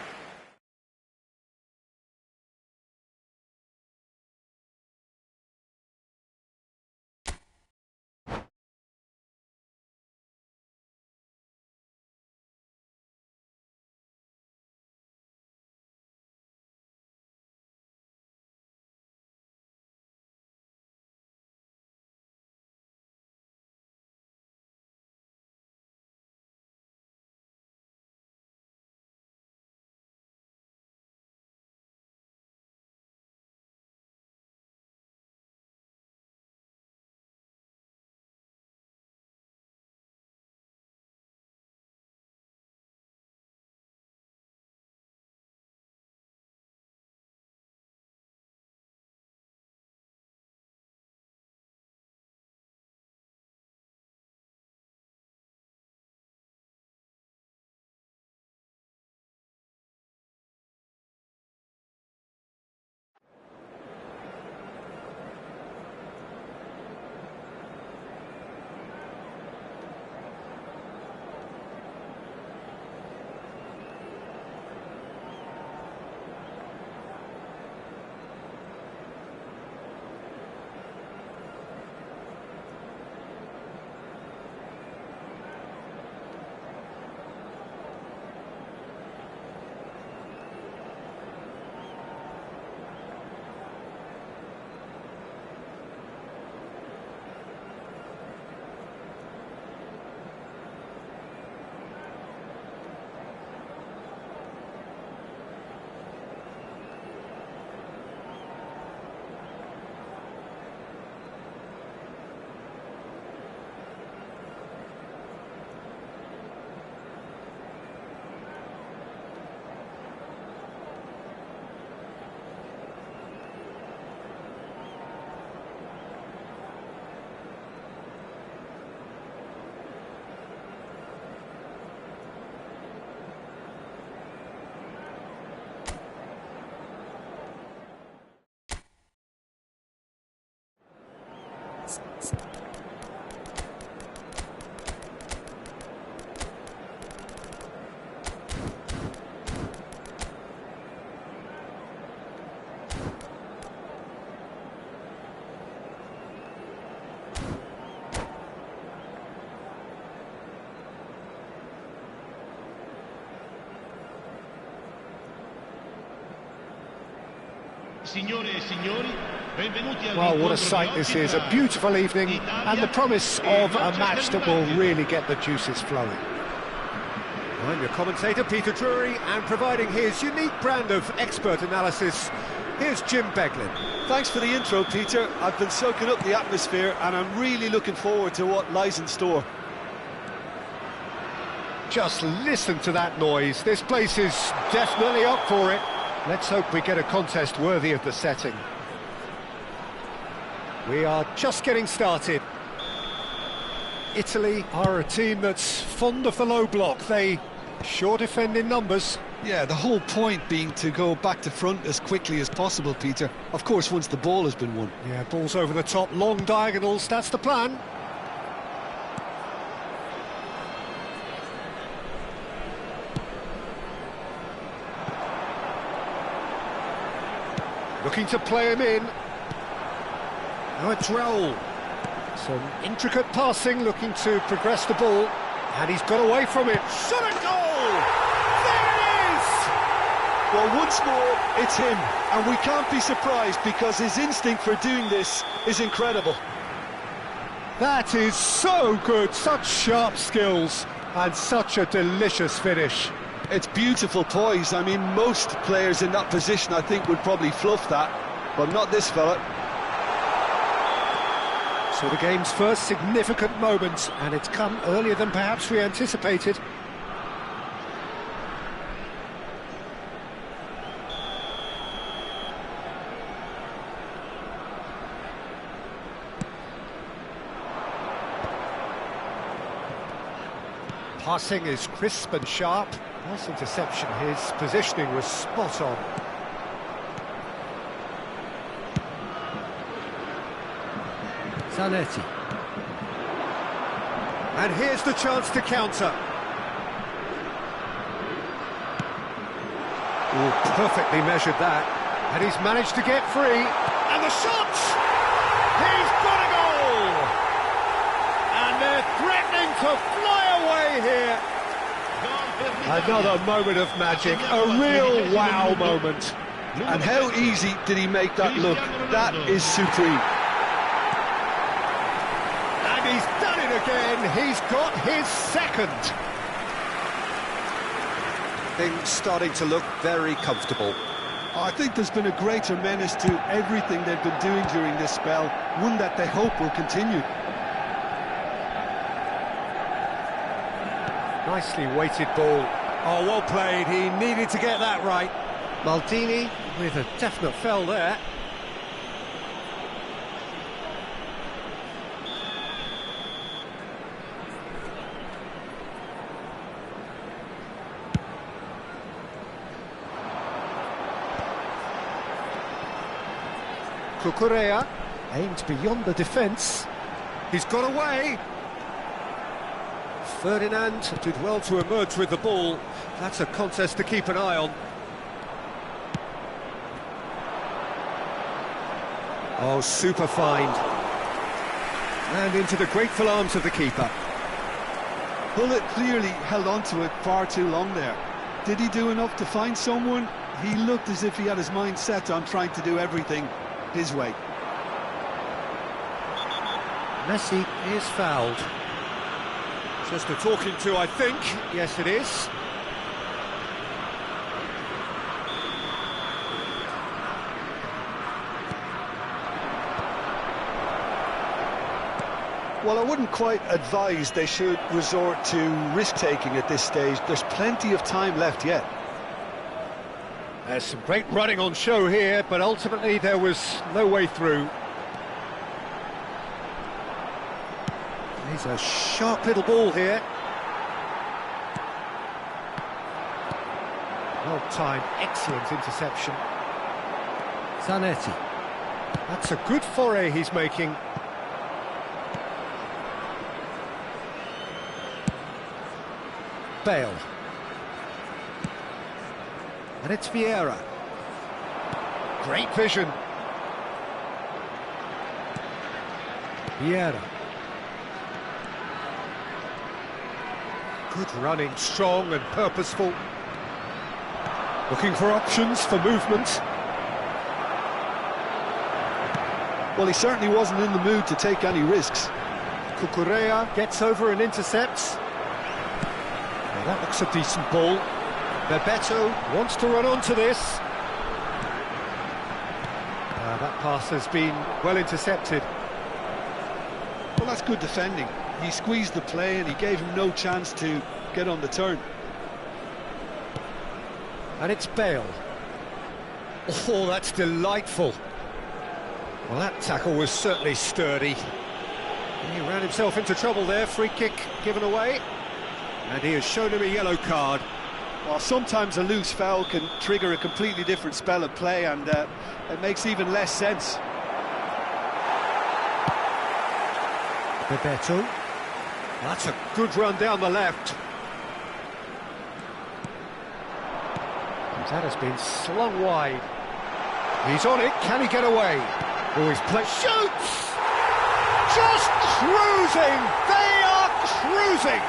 Speaker 3: Signore e signori, benvenuti al
Speaker 1: Well, what a sight this is, a beautiful evening and the promise of a match that will really get the juices flowing. I'm your commentator, Peter Drury, and providing his unique brand of expert analysis, here's Jim Beglin.
Speaker 2: Thanks for the intro, Peter. I've been soaking up the atmosphere and I'm really looking forward to what lies in store.
Speaker 1: Just listen to that noise, this place is definitely up for it. Let's hope we get a contest worthy of the setting. We are just getting started. Italy are a team that's fond of the low block. They sure defend in numbers.
Speaker 2: Yeah, the whole point being to go back to front as quickly as possible, Peter. Of course, once the ball has been won.
Speaker 1: Yeah, balls over the top, long diagonals, that's the plan. Looking to play him in. Now a Droll. Some intricate passing, looking to progress the ball. And he's got away from it. Shot a goal! There it is!
Speaker 2: Well, once more, it's him. And we can't be surprised because his instinct for doing this is incredible.
Speaker 1: That is so good, such sharp skills and such a delicious finish.
Speaker 2: It's beautiful poise. I mean, most players in that position, I think, would probably fluff that, but not this fella.
Speaker 1: So the game's first significant moment, and it's come earlier than perhaps we anticipated. Passing is crisp and sharp. Nice interception. His positioning was spot on. Zanetti. And here's the chance to counter. Oh, perfectly measured that. And he's managed to get free. And the shot! He's got a goal! And they're threatening to fly away here. Another moment of magic, a real wow moment.
Speaker 2: And how easy did he make that look? That is supreme.
Speaker 1: And he's done it again, he's got his second. Things starting to look very comfortable.
Speaker 2: I think there's been a greater menace to everything they've been doing during this spell, one that they hope will continue.
Speaker 1: Nicely weighted ball. Oh, well played, he needed to get that right. Maldini with a definite fell there. Cucurella aimed beyond the defence. He's got away. Ferdinand did well to emerge with the ball. That's a contest to keep an eye on. Oh, super find. And into the grateful arms of the keeper.
Speaker 2: Hullet clearly held on to it far too long there. Did he do enough to find someone? He looked as if he had his mind set on trying to do everything his way.
Speaker 1: Messi is fouled. Just a talking to, I think. Yes, it is.
Speaker 2: Well, I wouldn't quite advise they should resort to risk-taking at this stage. There's plenty of time left yet.
Speaker 1: There's some great running on show here, but ultimately there was no way through. He's a sharp little ball here. Well timed, excellent interception. Zanetti. That's a good foray he's making. Bale. And it's Vieira. Great vision. Vieira. Good running, strong and purposeful. Looking for options for movement.
Speaker 2: Well, he certainly wasn't in the mood to take any risks.
Speaker 1: Cucurella gets over and intercepts. Well, that looks a decent ball. Bebeto wants to run onto this. That pass has been well intercepted.
Speaker 2: Well, that's good defending. He squeezed the play and he gave him no chance to get on the turn.
Speaker 1: And it's Bale. Oh, that's delightful. Well, that tackle was certainly sturdy. He ran himself into trouble there. Free kick given away. And he has shown him a yellow card.
Speaker 2: Well, sometimes a loose foul can trigger a completely different spell of play, and it makes even less sense.
Speaker 1: Bebeto. That's a good run down the left. That has been slung wide. He's on it. Can he get away? Oh, he's played. Shoots! Just cruising! They are cruising!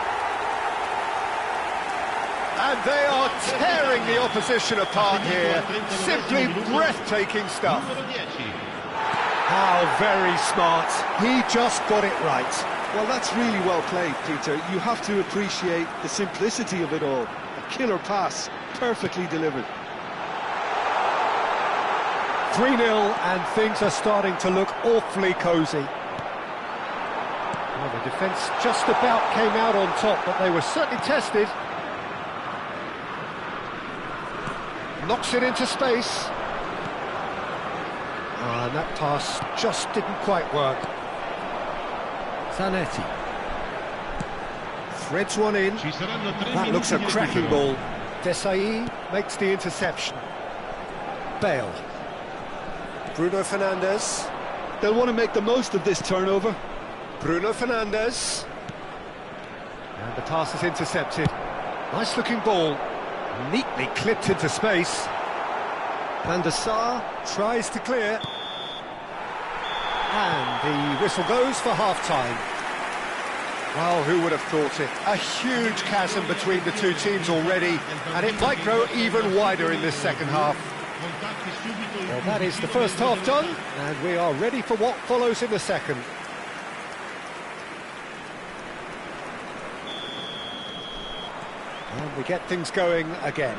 Speaker 1: And they are tearing the opposition apart here. Simply breathtaking stuff. How very smart. He just got it right.
Speaker 2: Well, that's really well played, Peter. You have to appreciate the simplicity of it all. A killer pass, perfectly delivered.
Speaker 1: 3-0, and things are starting to look awfully cosy. Well, the defence just about came out on top, but they were certainly tested. Knocks it into space. And that pass just didn't quite work. Zanetti. Threads one in. That looks a cracking ball. Desai makes the interception. Bale. Bruno Fernandes.
Speaker 2: They'll want to make the most of this turnover.
Speaker 1: Bruno Fernandes. And the pass is intercepted. Nice looking ball. Neatly clipped into space. Van der Sar tries to clear. And the whistle goes for half-time. Well, who would have thought it? A huge chasm between the two teams already, and it might grow even wider in this second half. Well, that is the first half done, and we are ready for what follows in the second. And we get things going again.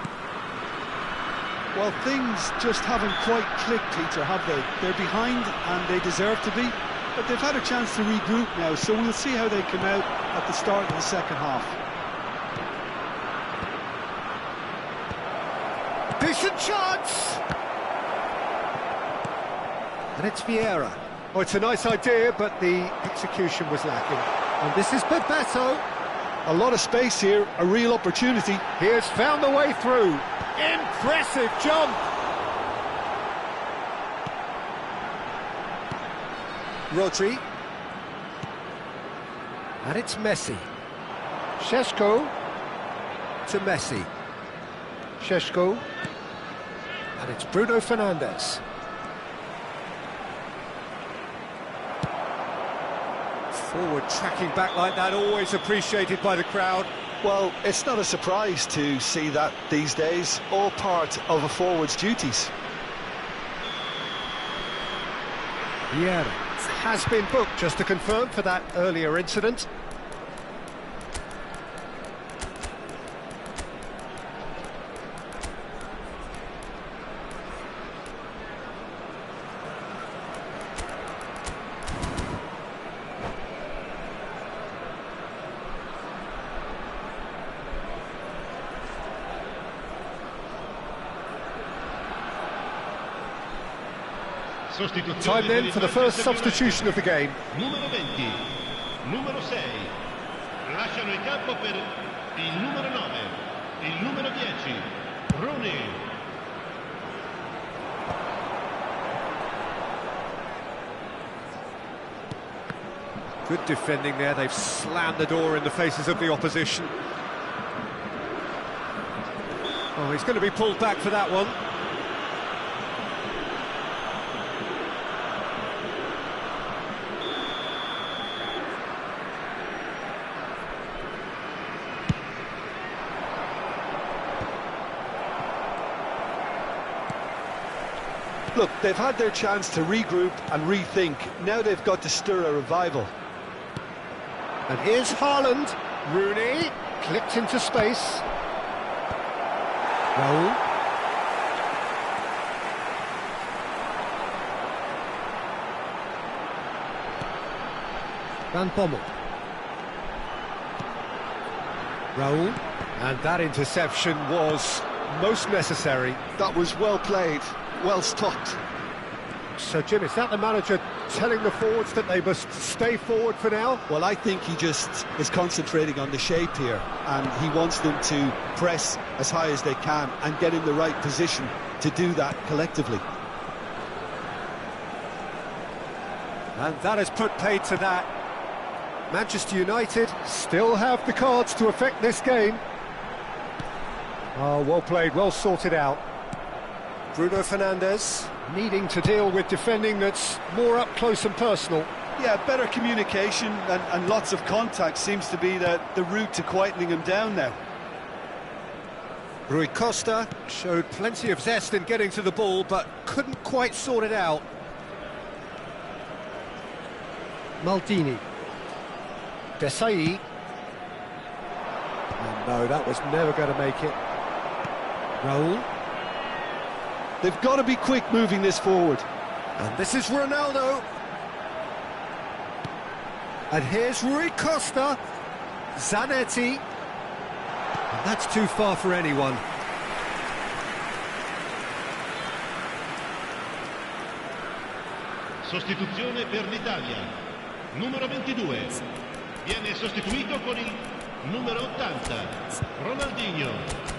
Speaker 2: Well, things just haven't quite clicked, Peter, have they? They're behind, and they deserve to be. But they've had a chance to regroup now, so we'll see how they come out at the start of the second half.
Speaker 1: Decent chance! And it's Vieira. Oh, it's a nice idea, but the execution was lacking. And this is Bebeto.
Speaker 2: A lot of space here, a real opportunity.
Speaker 1: He has found the way through. Impressive jump! Rodri. And it's Messi. Šeško to Messi. Šeško. And it's Bruno Fernandes. Forward tracking back like that, always appreciated by the crowd.
Speaker 2: Well, it's not a surprise to see that these days, all part of a forward's duties.
Speaker 1: Vieira has been booked, just to confirm, for that earlier incident. Time then for the first substitution of the game.
Speaker 3: Numero 20, numero 6, lasciano il campo per il numero 9, il numero 10, Rooney.
Speaker 1: Good defending there, they've slammed the door in the faces of the opposition. Oh, he's going to be pulled back for that one.
Speaker 2: Look, they've had their chance to regroup and rethink. Now they've got to stir a revival.
Speaker 1: And here's Haaland. Rooney, clipped into space. Raul. Van Bommel. Raul. And that interception was most necessary.
Speaker 2: That was well played, well stopped.
Speaker 1: So, Jim, is that the manager telling the forwards that they must stay forward for now?
Speaker 2: Well, I think he just is concentrating on the shape here, and he wants them to press as high as they can and get in the right position to do that collectively.
Speaker 1: And that has put paid to that. Manchester United still have the cards to affect this game. Oh, well played, well sorted out. Bruno Fernandes needing to deal with defending that's more up close and personal.
Speaker 2: Yeah, better communication and lots of contact seems to be the route to quietening him down now.
Speaker 1: Rui Costa showed plenty of zest in getting to the ball, but couldn't quite sort it out. Maldini. Desai. Oh, no, that was never going to make it. Raul.
Speaker 2: They've got to be quick moving this forward.
Speaker 1: And this is Ronaldo. And here's Rui Costa. Zanetti. And that's too far for anyone.
Speaker 3: Sostituzione per l'Italia. Numero 22. Viene sostituito con il numero 80. Ronaldinho.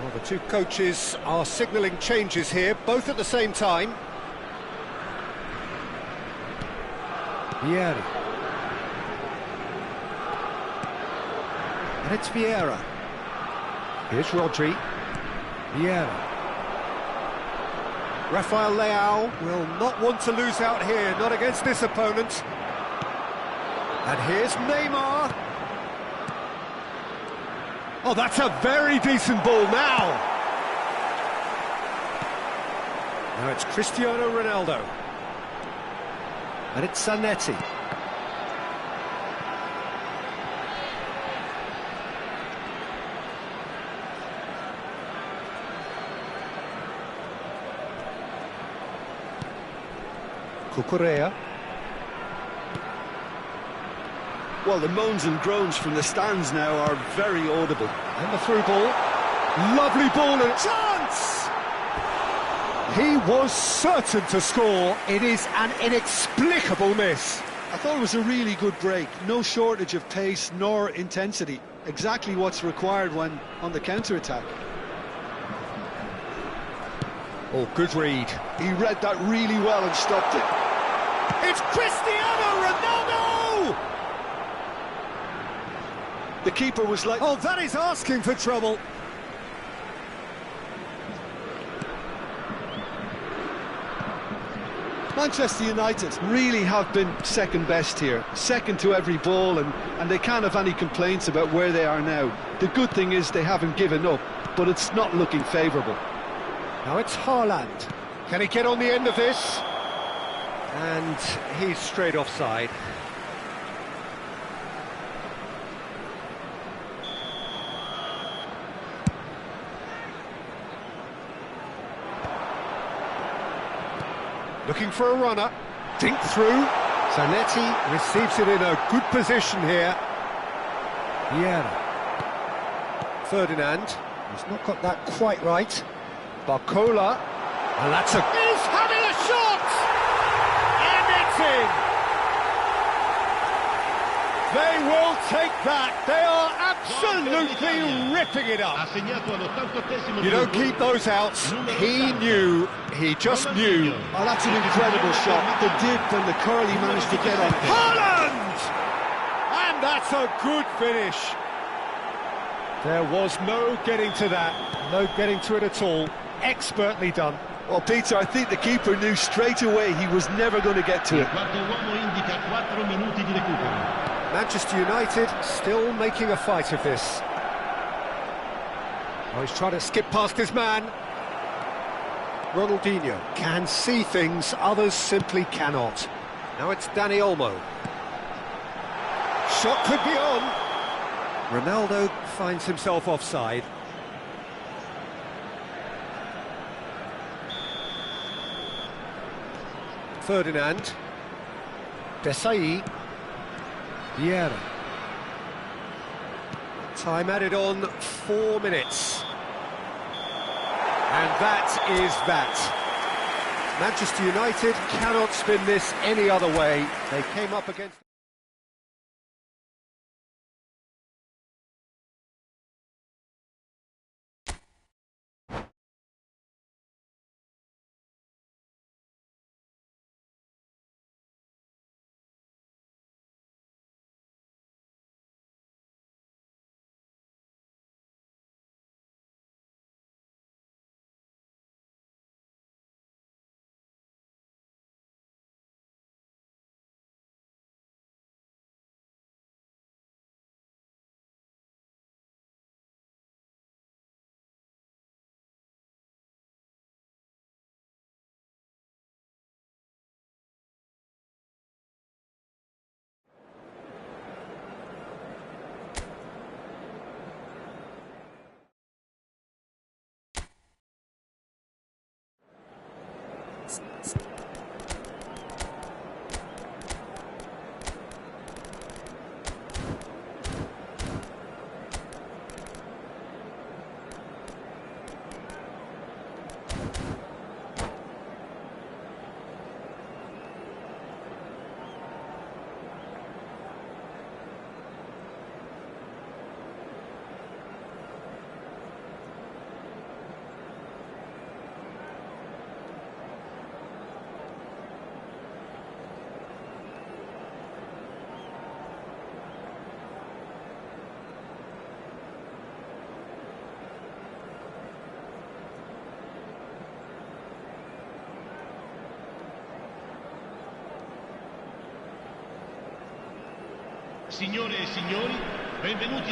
Speaker 1: Well, the two coaches are signalling changes here, both at the same time. Vieira. And it's Vieira. Here's Rodri. Vieira. Rafael Leao will not want to lose out here, not against this opponent. And here's Neymar. Oh, that's a very decent ball now. Now it's Cristiano Ronaldo. And it's Zanetti. Cucurella.
Speaker 2: Well, the moans and groans from the stands now are very audible.
Speaker 1: And the through ball. Lovely ball and chance! He was certain to score. It is an inexplicable miss.
Speaker 2: I thought it was a really good break. No shortage of pace nor intensity. Exactly what's required when on the counter-attack.
Speaker 1: Oh, good read.
Speaker 2: He read that really well and stopped it.
Speaker 1: It's Cristiano Ronaldo!
Speaker 2: The keeper was like...
Speaker 1: Oh, that is asking for trouble.
Speaker 2: Manchester United really have been second best here, second to every ball, and they can't have any complaints about where they are now. The good thing is they haven't given up, but it's not looking favourable.
Speaker 1: Now it's Haaland. Can he get on the end of this? And he's straight offside. Looking for a runner. Dink through. Zanetti receives it in a good position here. Vieira. Ferdinand. He's not got that quite right. Barcola, and that's a... He's having a shot! And it's in! They will take that. They are absolutely ripping it up. You don't keep those outs. He knew, he just knew.
Speaker 2: Oh, that's an incredible shot. The dip and the curl he managed to get on.
Speaker 1: Haaland! And that's a good finish. There was no getting to that, no getting to it at all. Expertly done.
Speaker 2: Well, Peter, I think the keeper knew straight away he was never going to get to it.
Speaker 1: Manchester United still making a fight of this. Oh, he's trying to skip past his man. Ronaldinho can see things others simply cannot. Now it's Dani Olmo. Shot could be on. Ronaldo finds himself offside. Ferdinand. Desai. Vieira. Time added on 4 minutes. And that is that. Manchester United cannot spin this any other way. They came up against...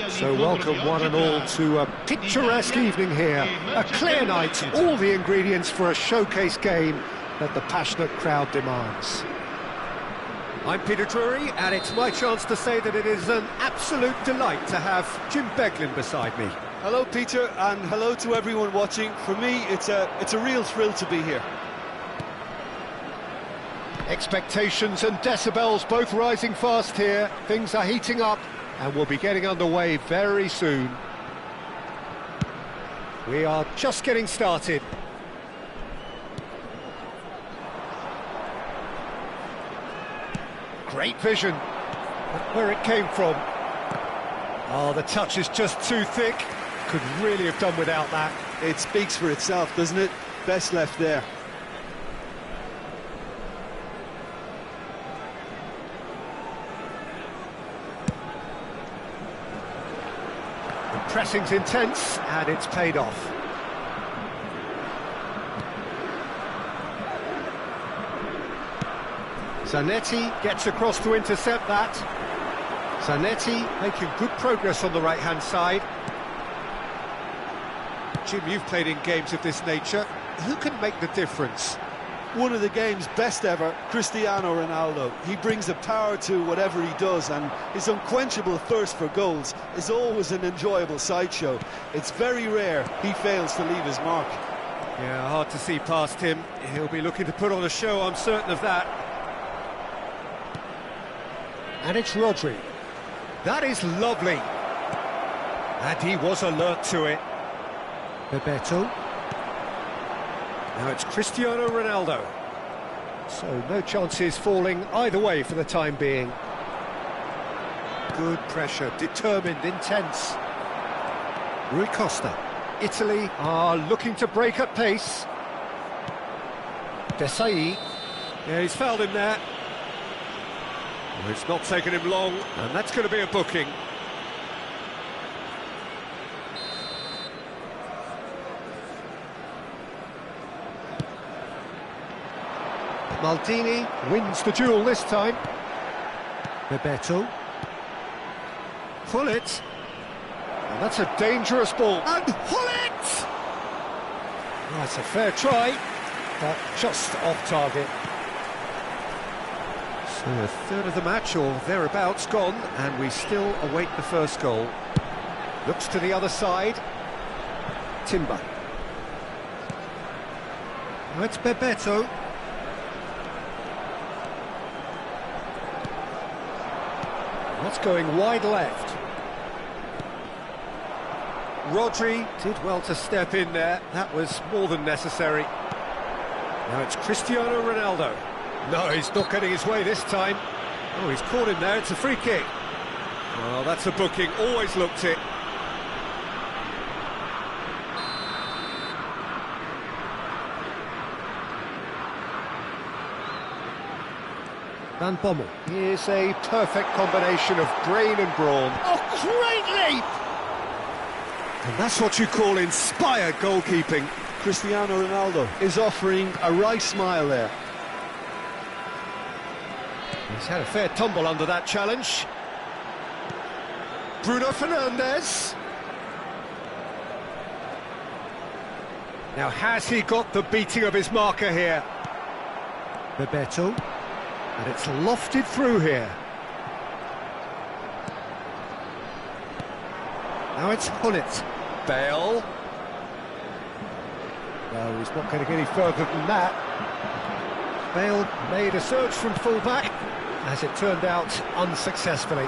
Speaker 1: So welcome one and all to a picturesque evening here, a clear night, all the ingredients for a showcase game that the passionate crowd demands. I'm Peter Drury, and it's my chance to say that it is an absolute delight to have Jim Beglin beside me.
Speaker 2: Hello, Peter, and hello to everyone watching. For me, it's a real thrill to be here.
Speaker 1: Expectations and decibels both rising fast here. Things are heating up and we'll be getting underway very soon. We are just getting started. Great vision. Where it came from. Oh, the touch is just too thick. Could really have done without that.
Speaker 2: It speaks for itself, doesn't it? Best left there.
Speaker 1: Pressing's intense, and it's paid off. Zanetti gets across to intercept that. Zanetti making good progress on the right-hand side. Jim, you've played in games of this nature. Who can make the difference?
Speaker 2: One of the game's best ever, Cristiano Ronaldo. He brings a power to whatever he does, and his unquenchable thirst for goals is always an enjoyable sideshow. It's very rare he fails to leave his mark.
Speaker 1: Yeah, hard to see past him. He'll be looking to put on a show, I'm certain of that. And it's Rodri. That is lovely. And he was alert to it. Bebeto. Now it's Cristiano Ronaldo. So no chances falling either way for the time being. Good pressure, determined, intense. Rui Costa. Italy are looking to break at pace. Desai. Yeah, he's fouled him there. Well, it's not taken him long, and that's going to be a booking. Maldini wins the duel this time. Bebeto. Hullet. And that's a dangerous ball. And Hullet! Oh, it's a fair try, but just off target. So a third of the match, or thereabouts, gone, and we still await the first goal. Looks to the other side. Timber. Now it's Bebeto. That's going wide left. Rodri did well to step in there. That was more than necessary. Now it's Cristiano Ronaldo. No, he's not getting his way this time. Oh, he's caught him there. It's a free kick. Well, that's a booking. Always looked it. Van Bommel. Here's a perfect combination of brain and brawn. Oh, great leap! And that's what you call inspired goalkeeping.
Speaker 2: Cristiano Ronaldo is offering a wry smile there.
Speaker 1: He's had a fair tumble under that challenge. Bruno Fernandes. Now, has he got the beating of his marker here? Bebeto. And it's lofted through here. Now it's Hullet. Bale. No, he's not going to get any further than that. Bale made a search from full-back, as it turned out unsuccessfully.